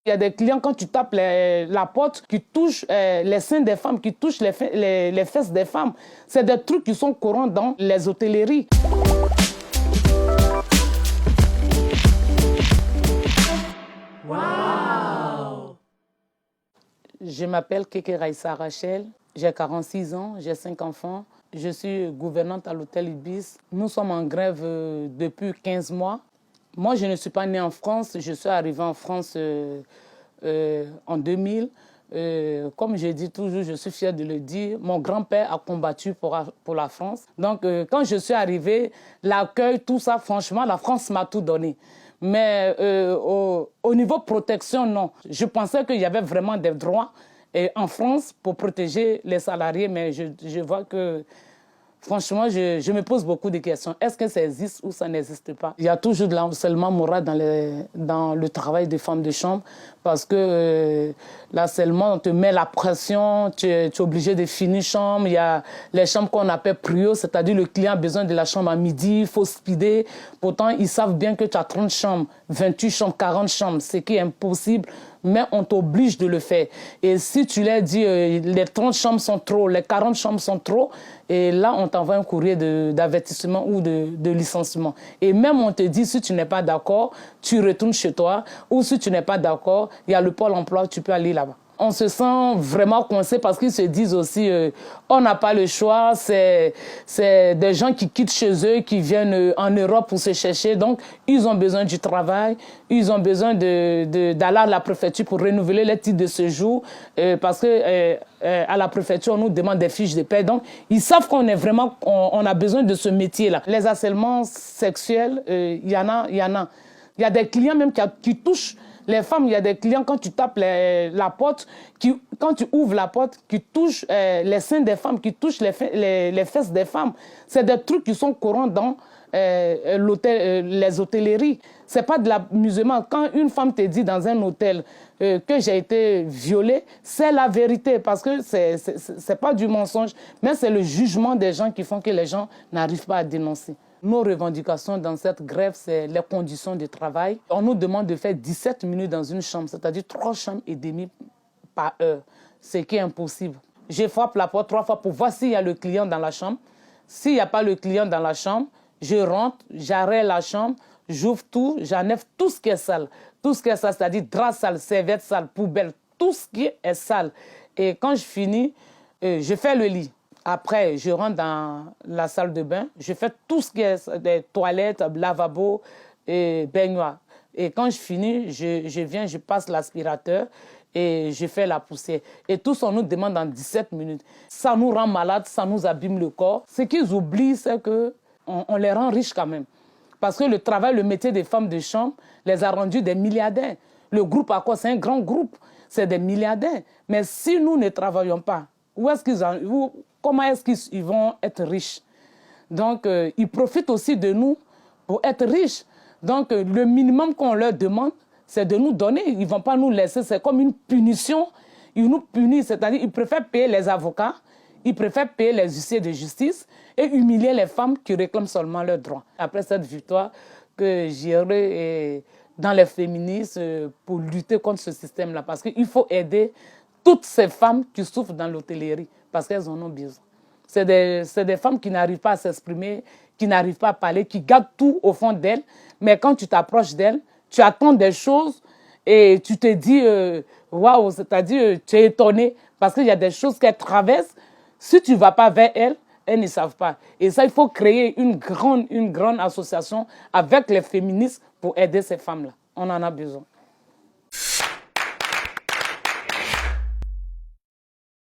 Il y a des clients, quand tu tapes la porte, qui touchent les seins des femmes, qui touchent les fesses des femmes. C'est des trucs qui sont courants dans les hôtelleries. Wow! Je m'appelle Keke Raissa Rachel, j'ai 46 ans, j'ai 5 enfants. Je suis gouvernante à l'hôtel Ibis. Nous sommes en grève depuis 15 mois. Moi, je ne suis pas née en France, je suis arrivée en France en 2000. Comme je dis toujours, je suis fière de le dire, mon grand-père a combattu pour la France. Donc, quand je suis arrivée, l'accueil, tout ça, franchement, la France m'a tout donné. Mais au niveau protection, non. Je pensais qu'il y avait vraiment des droits en France pour protéger les salariés, mais je vois que... Franchement, je me pose beaucoup de questions. Est-ce que ça existe ou ça n'existe pas? Il y a toujours de l'harcèlement moral dans le travail des femmes de chambre parce que l'harcèlement, on te met la pression, tu es obligé de finir chambre. Il y a les chambres qu'on appelle prio, c'est-à-dire le client a besoin de la chambre à midi, il faut speeder. Pourtant, ils savent bien que tu as 30 chambres, 28 chambres, 40 chambres, ce qui est impossible. Mais on t'oblige de le faire. Et si tu leur dis les 30 chambres sont trop, les 40 chambres sont trop, et là, on t'envoie un courrier d'avertissement ou de licenciement. Et même on te dit, si tu n'es pas d'accord, tu retournes chez toi. Ou si tu n'es pas d'accord, il y a le pôle emploi, tu peux aller là-bas. On se sent vraiment coincé parce qu'ils se disent aussi on n'a pas le choix, c'est des gens qui quittent chez eux, qui viennent en Europe pour se chercher. Donc, ils ont besoin du travail, ils ont besoin d'aller à la préfecture pour renouveler les titres de séjour parce que à la préfecture, on nous demande des fiches de paie. Donc, ils savent qu'on est vraiment, on a besoin de ce métier-là. Les harcèlements sexuels, il y en a. Il y a des clients même qui touchent les femmes. Il y a des clients, quand tu tapes la porte, quand tu ouvres la porte, qui touchent les seins des femmes, qui touchent les fesses des femmes. C'est des trucs qui sont courants dans les hôtelleries. Ce n'est pas de l'amusement. Quand une femme te dit dans un hôtel que j'ai été violée, c'est la vérité parce que ce n'est pas du mensonge, mais c'est le jugement des gens qui font que les gens n'arrivent pas à dénoncer. Nos revendications dans cette grève, c'est les conditions de travail. On nous demande de faire 17 minutes dans une chambre, c'est-à-dire 3 chambres et demie par heure, ce qui est impossible. Je frappe la porte 3 fois pour voir s'il y a le client dans la chambre. S'il n'y a pas le client dans la chambre, je rentre, j'arrête la chambre, j'ouvre tout, j'enlève tout ce qui est sale. Tout ce qui est sale, c'est-à-dire drap sale, serviette sale, poubelle, tout ce qui est sale. Et quand je finis, je fais le lit. Après, je rentre dans la salle de bain, je fais tout ce qui est des toilettes, lavabo et baignoire. Et quand je finis, je viens, je passe l'aspirateur et je fais la poussière. Et tout ça, on nous demande en 17 minutes. Ça nous rend malades, ça nous abîme le corps. Ce qu'ils oublient, c'est qu'on les rend riches quand même. Parce que le travail, le métier des femmes de chambre les a rendus des milliardaires. Le groupe Accor, c'est un grand groupe, c'est des milliardaires. Mais si nous ne travaillons pas, comment est-ce qu'ils vont être riches? Donc, ils profitent aussi de nous pour être riches. Donc, le minimum qu'on leur demande, c'est de nous donner. Ils ne vont pas nous laisser. C'est comme une punition. Ils nous punissent, c'est-à-dire qu'ils préfèrent payer les avocats, ils préfèrent payer les huissiers de justice et humilier les femmes qui réclament seulement leurs droits. Après cette victoire, que j'irai dans les féministes pour lutter contre ce système-là. Parce qu'il faut aider toutes ces femmes qui souffrent dans l'hôtellerie, parce qu'elles en ont besoin. C'est des femmes qui n'arrivent pas à s'exprimer, qui n'arrivent pas à parler, qui gardent tout au fond d'elles. Mais quand tu t'approches d'elles, tu attends des choses et tu te dis waouh, c'est-à-dire tu es étonné parce qu'il y a des choses qu'elles traversent. Si tu ne vas pas vers elles, elles ne savent pas. Et ça, il faut créer une grande association avec les féministes pour aider ces femmes-là. On en a besoin.